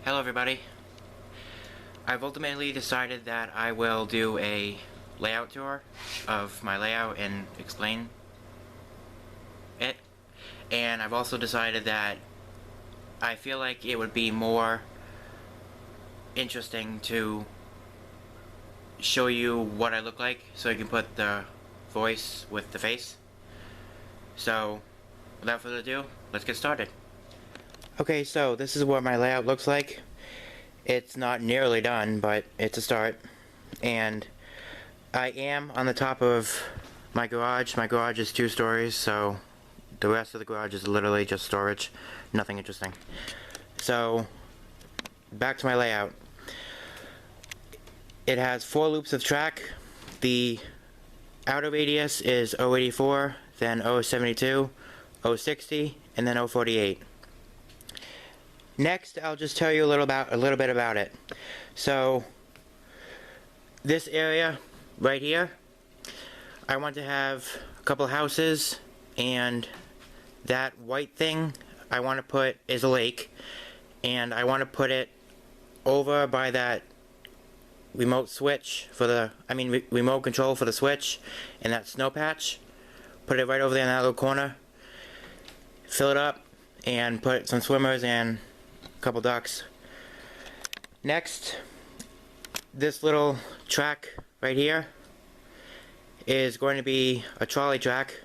Hello everybody. I've ultimately decided that I will do a layout tour of my layout and explain it. And I've also decided that I feel like it would be more interesting to show you what I look like so you can put the voice with the face. So, without further ado, let's get started. Okay, so this is what my layout looks like. It's not nearly done, but it's a start. And I am on the top of my garage. My garage is 2 stories, so the rest of the garage is literally just storage. Nothing interesting. So, back to my layout. It has 4 loops of track. The outer radius is 084, then 072, 060, and then 048. Next, I'll just tell you a little bit about it. So, this area right here, I want to have a couple houses, and that white thing I want to put is a lake, and I want to put it over by that remote switch for the, remote control for the switch, and that snow patch. Put it right over there in that little corner, fill it up, and put some swimmers and couple ducks. Next, this little track right here is going to be a trolley track.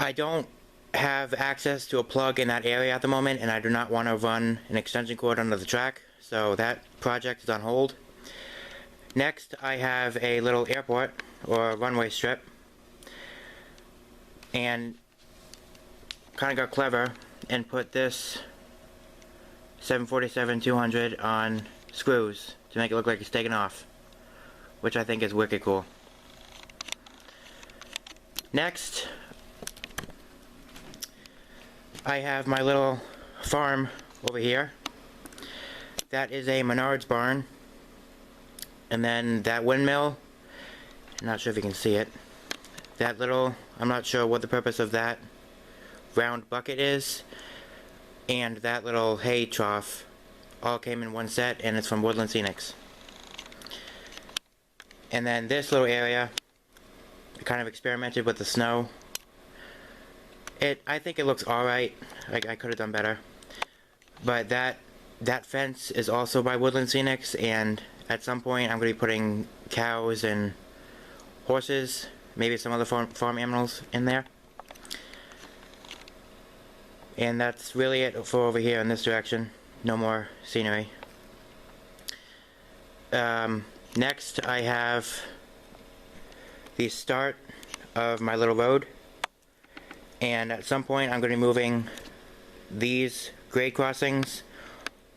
I don't have access to a plug in that area at the moment, and I do not want to run an extension cord under the track, so that project is on hold. Next, I have a little airport or runway strip, and kind of got clever and put this 747-200 on screws to make it look like it's taken off, which I think is wicked cool. Next, I have my little farm over here. That is a Menards barn, and then that windmill, I'm not sure if you can see it, that little, I'm not sure what the purpose of that round bucket is, and that little hay trough all came in one set, and it's from Woodland Scenics. And then this little area, I kind of experimented with the snow. I think it looks alright. I could have done better. But that fence is also by Woodland Scenics, and at some point I'm going to be putting cows and horses, maybe some other farm animals in there. And that's really it for over here in this direction. No more scenery. Next, I have the start of my little road. And at some point, I'm going to be moving these grade crossings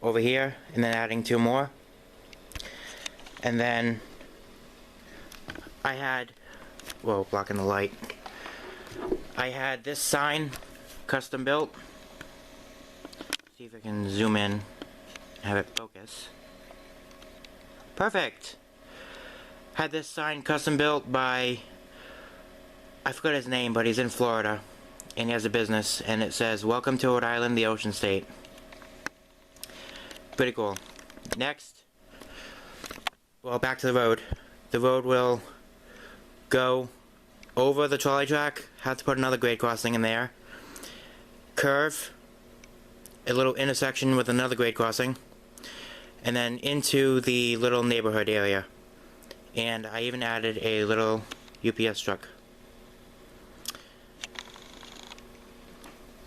over here, and then adding 2 more. And then I had, whoa, blocking the light. I had this sign custom built. See if I can zoom in and have it focus. Perfect! Had this sign custom built by, I forgot his name, but he's in Florida, and he has a business, and it says, "Welcome to Rhode Island, the Ocean State." Pretty cool. Next, well, back to the road. The road will go over the trolley track, have to put another grade crossing in there, curve a little intersection with another grade crossing, and then into the little neighborhood area. And I even added a little UPS truck.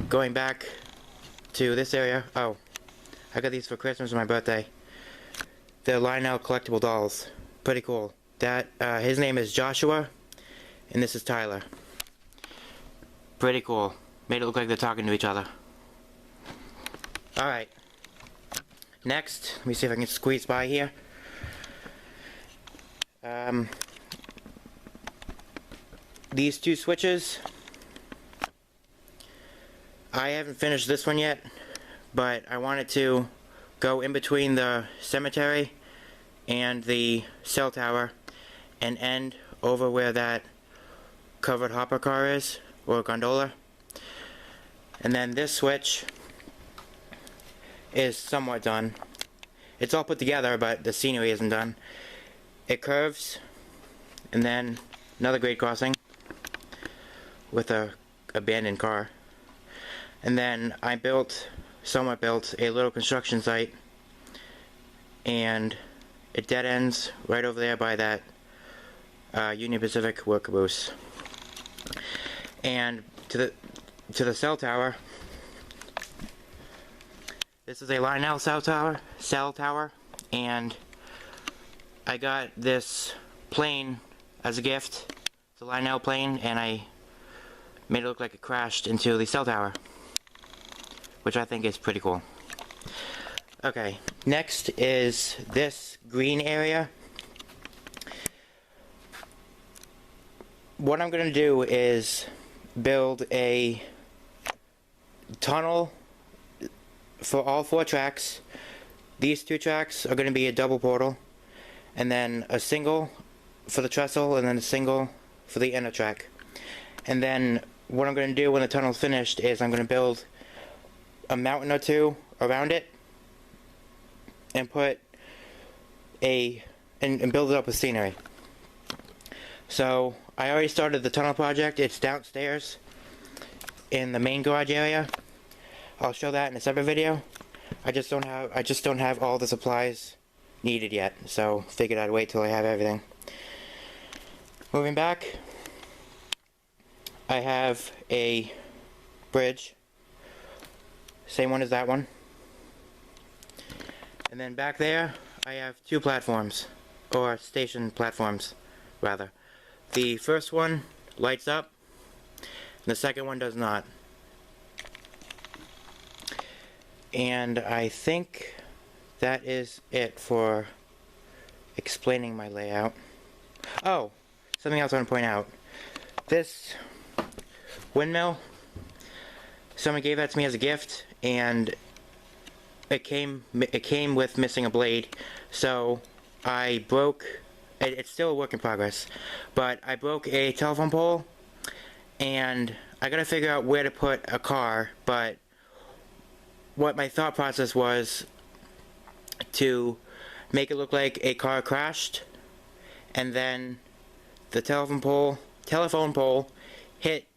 Going back to this area, oh, I got these for Christmas for my birthday. They're Lionel collectible dolls. Pretty cool. His name is Joshua, and this is Tyler. Pretty cool. Made it look like they're talking to each other. Alright. Next, let me see if I can squeeze by here. These 2 switches. I haven't finished this one yet, but I wanted to go in between the cemetery and the cell tower and end over where that covered hopper car is, or gondola. And then this switch is somewhat done. It's all put together, but the scenery isn't done. It curves, and then another grade crossing with a abandoned car. And then I somewhat built a little construction site, and it dead ends right over there by that Union Pacific work caboose. And to the cell tower, this is a Lionel cell tower, and I got this plane as a gift. It's a Lionel plane, and I made it look like it crashed into the cell tower, which I think is pretty cool. Okay, next is this green area. What I'm going to do is build a tunnel for all 4 tracks. These 2 tracks are going to be a double portal, and then a single for the trestle, and then a single for the inner track. And then what I'm going to do when the tunnel's finished is I'm going to build a mountain or 2 around it, and put and build it up with scenery. So I already started the tunnel project. It's downstairs in the main garage area. I'll show that in a separate video. I just don't have all the supplies needed yet, so figured I'd wait till I have everything. Moving back, I have a bridge, same one as that one. And then back there, I have 2 platforms, or station platforms, rather. The first one lights up, and the second one does not. And I think that is it for explaining my layout. Oh, something else I want to point out. This windmill, someone gave that to me as a gift, and it came with missing a blade, so I broke. It's still a work in progress, but I broke a telephone pole, and I gotta figure out where to put a car. But what my thought process was to make it look like a car crashed, and then the telephone pole hit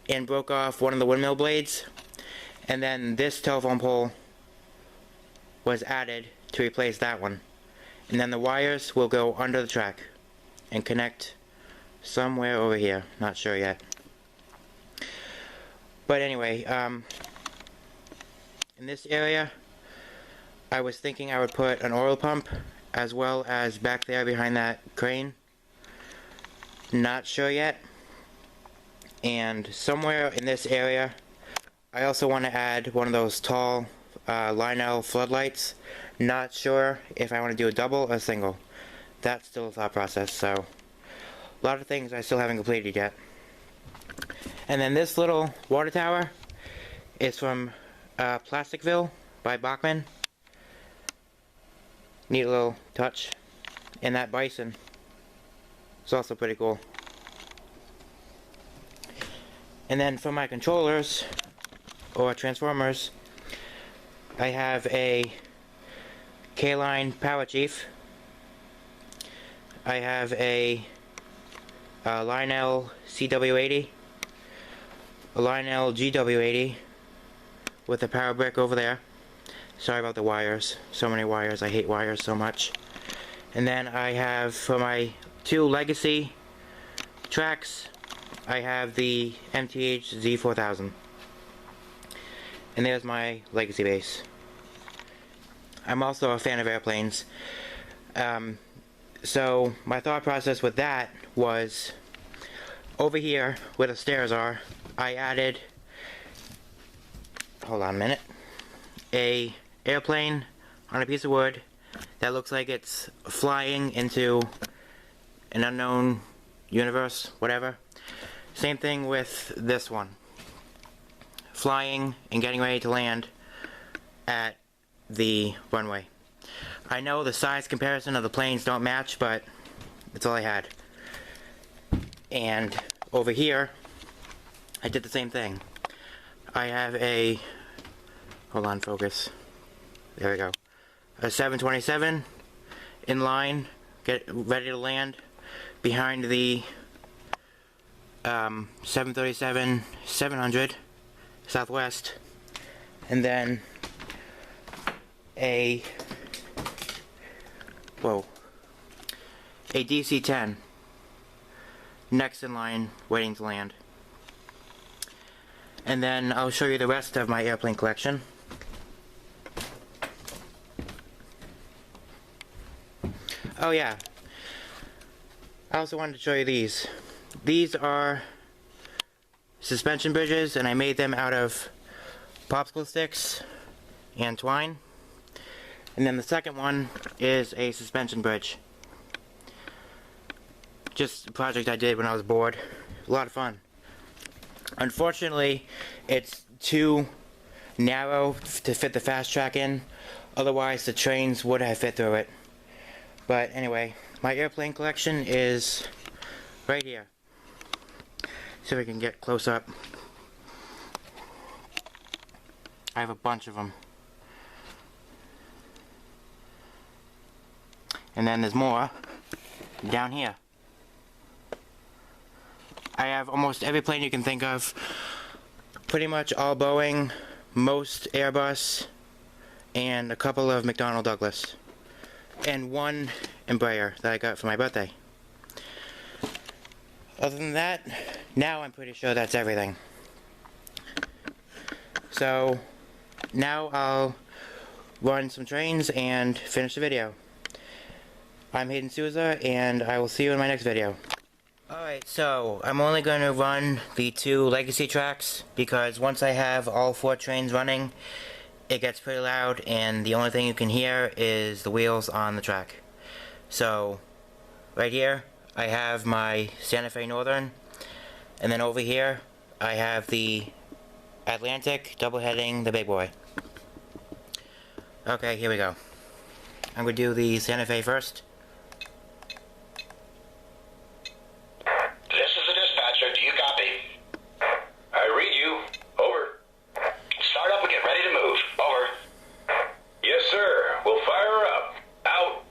and broke off one of the windmill blades, and then this telephone pole was added to replace that one. And then the wires will go under the track and connect somewhere over here. Not sure yet. But anyway, in this area, I was thinking I would put an oil pump as well as back there behind that crane. Not sure yet. And somewhere in this area, I also want to add one of those tall Lionel floodlights. Not sure if I want to do a double or a single. That's still a thought process, so a lot of things I still haven't completed yet. And then this little water tower is from Plasticville by Bachman. Neat little touch. And that bison is also pretty cool. And then for my controllers or transformers, I have a K-Line Power Chief. I have a Lionel CW80, a Lionel GW80 with a power brick over there. Sorry about the wires. So many wires. I hate wires so much. And then I have, for my 2 legacy tracks, I have the MTH Z4000. And there's my legacy base. I'm also a fan of airplanes. So my thought process with that was, over here where the stairs are, I added, hold on a minute, a airplane on a piece of wood that looks like it's flying into an unknown universe, whatever. Same thing with this one. Flying and getting ready to land at the runway. I know the size comparison of the planes don't match, but that's all I had. And over here, I did the same thing. I have a, hold on, focus. There we go. A 727 in line, get ready to land behind the 737-700 Southwest, and then a DC-10 next in line, waiting to land. And then I'll show you the rest of my airplane collection. Oh yeah, I also wanted to show you these. These are suspension bridges, and I made them out of popsicle sticks and twine. And then the second one is a suspension bridge. Just a project I did when I was bored. A lot of fun. Unfortunately, it's too narrow to fit the fast track in. Otherwise, the trains would have fit through it. But anyway, my airplane collection is right here. So we can get close up. I have a bunch of them. And then there's more down here. I have almost every plane you can think of. Pretty much all Boeing, most Airbus, and a couple of McDonnell Douglas. And one Embraer that I got for my birthday. Other than that, now I'm pretty sure that's everything. So, now I'll run some trains and finish the video. I'm Hayden Souza, and I will see you in my next video. Alright, so I'm only going to run the 2 legacy tracks, because once I have all 4 trains running, it gets pretty loud, and the only thing you can hear is the wheels on the track. So, right here, I have my Santa Fe Northern, and then over here, I have the Atlantic double-heading the big boy. Okay, here we go. I'm going to do the Santa Fe first. This is the dispatcher. Do you copy? I read you. Over. Start up and get ready to move. Over. Yes, sir. We'll fire her up. Out.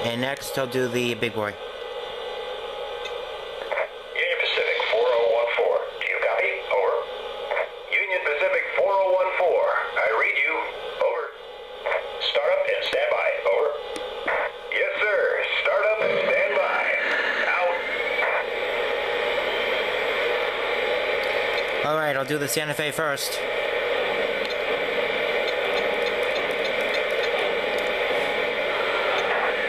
And next, I'll do the big boy. Union Pacific 4014. Do you copy? Over. Union Pacific 4014. I read you. Over. Start up and stand by. Over. Yes, sir. Start up and stand by. Out. Alright, I'll do the Santa Fe first.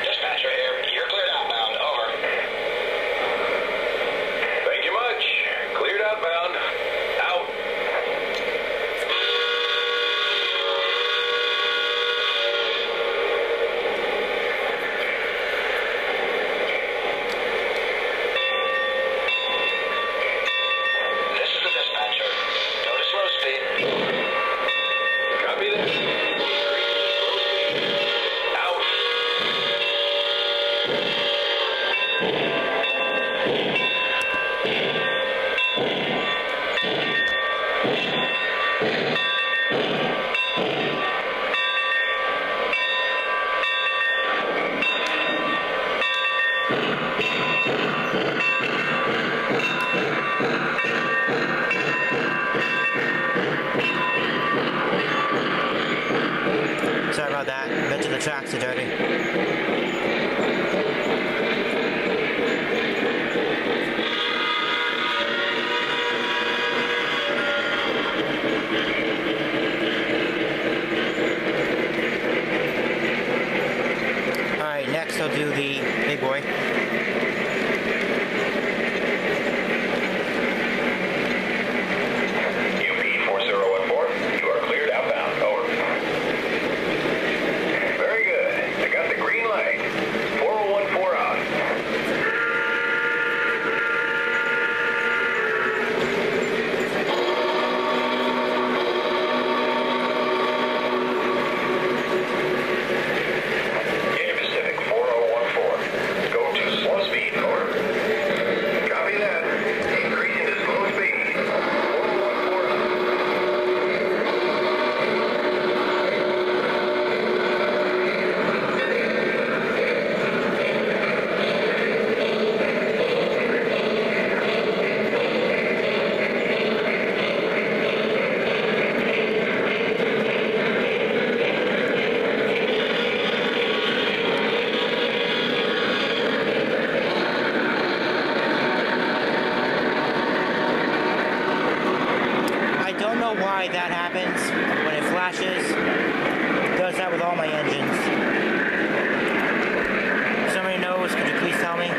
Dispatcher here. You're cleared outbound. Over. Thank you much. Cleared outbound. Out. This is the dispatcher. Go to slow speed. Copy this. Out. Sorry about that. Bet you the tracks are dirty. Alright, next I'll do the big boy. UP 4014, you are cleared outbound. Over. Very good. I got why that happens when it flashes. It does that with all my engines. If somebody knows, could you please tell me?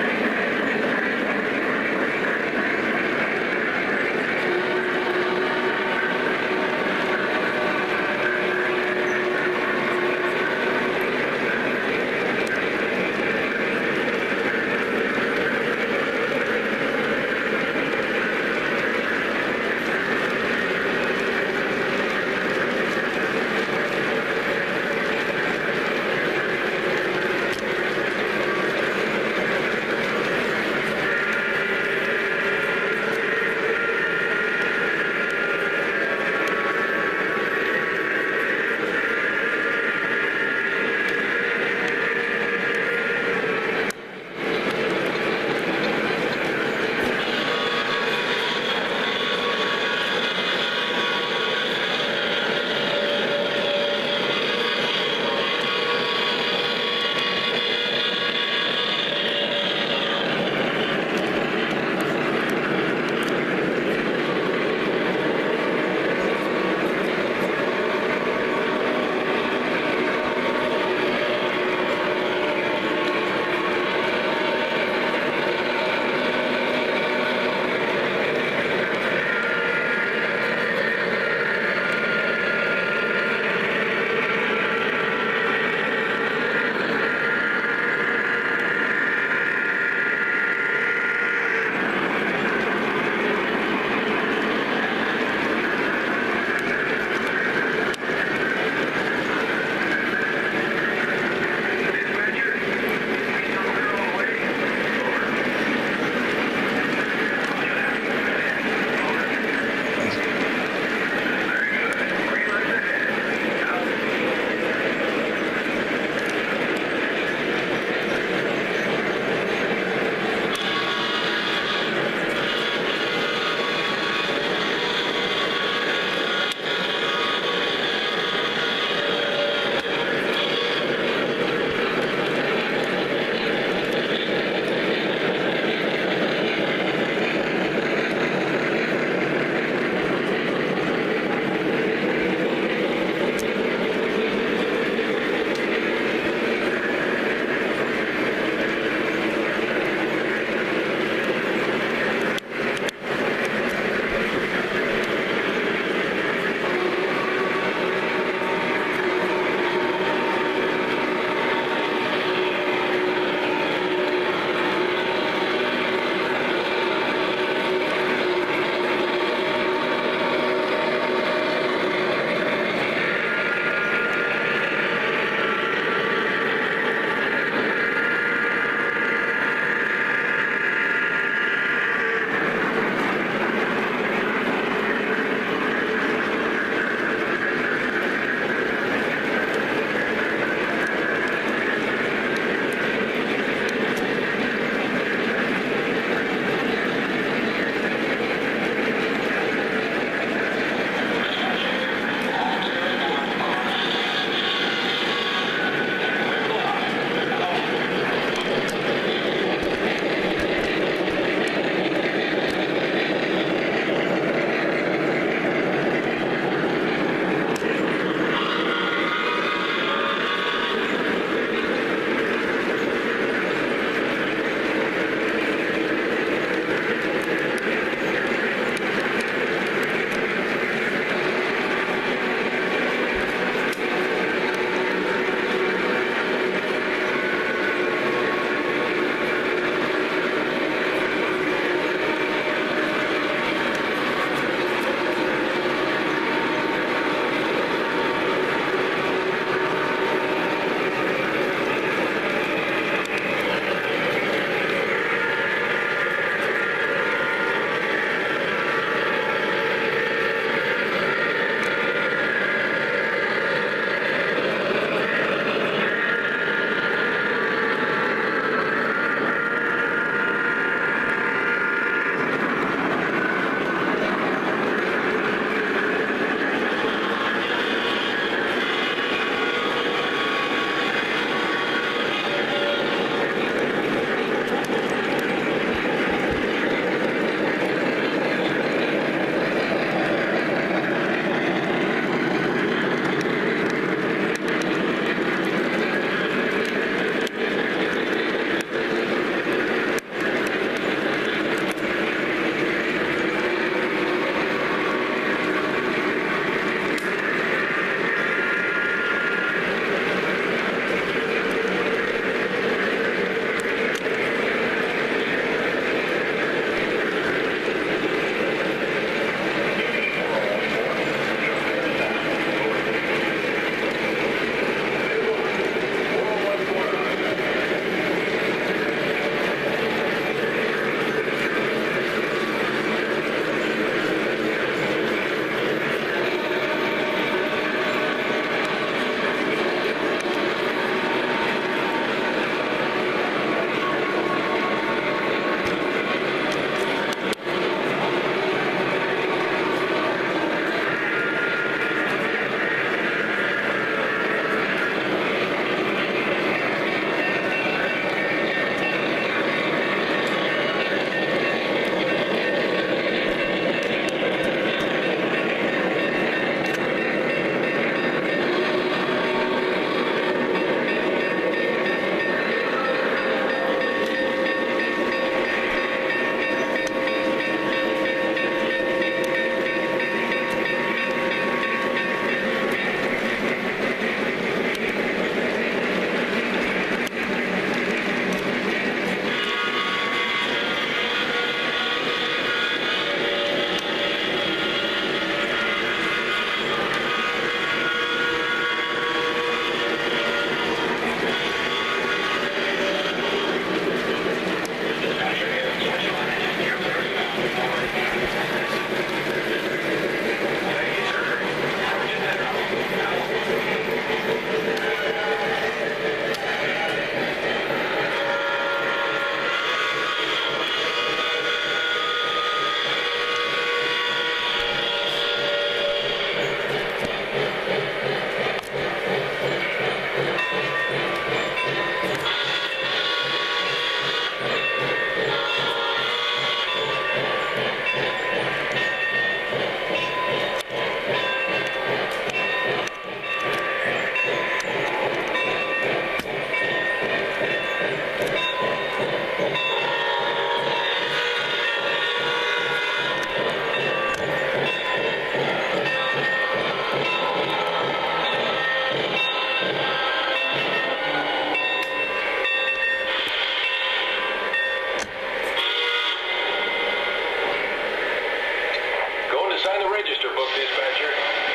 book dispatcher.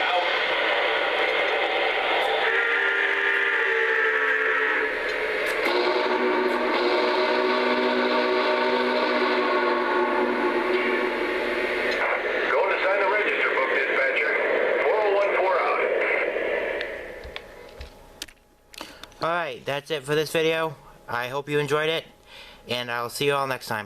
Out. Going to sign the register book dispatcher. 4014 out. Alright, that's it for this video. I hope you enjoyed it, and I'll see you all next time.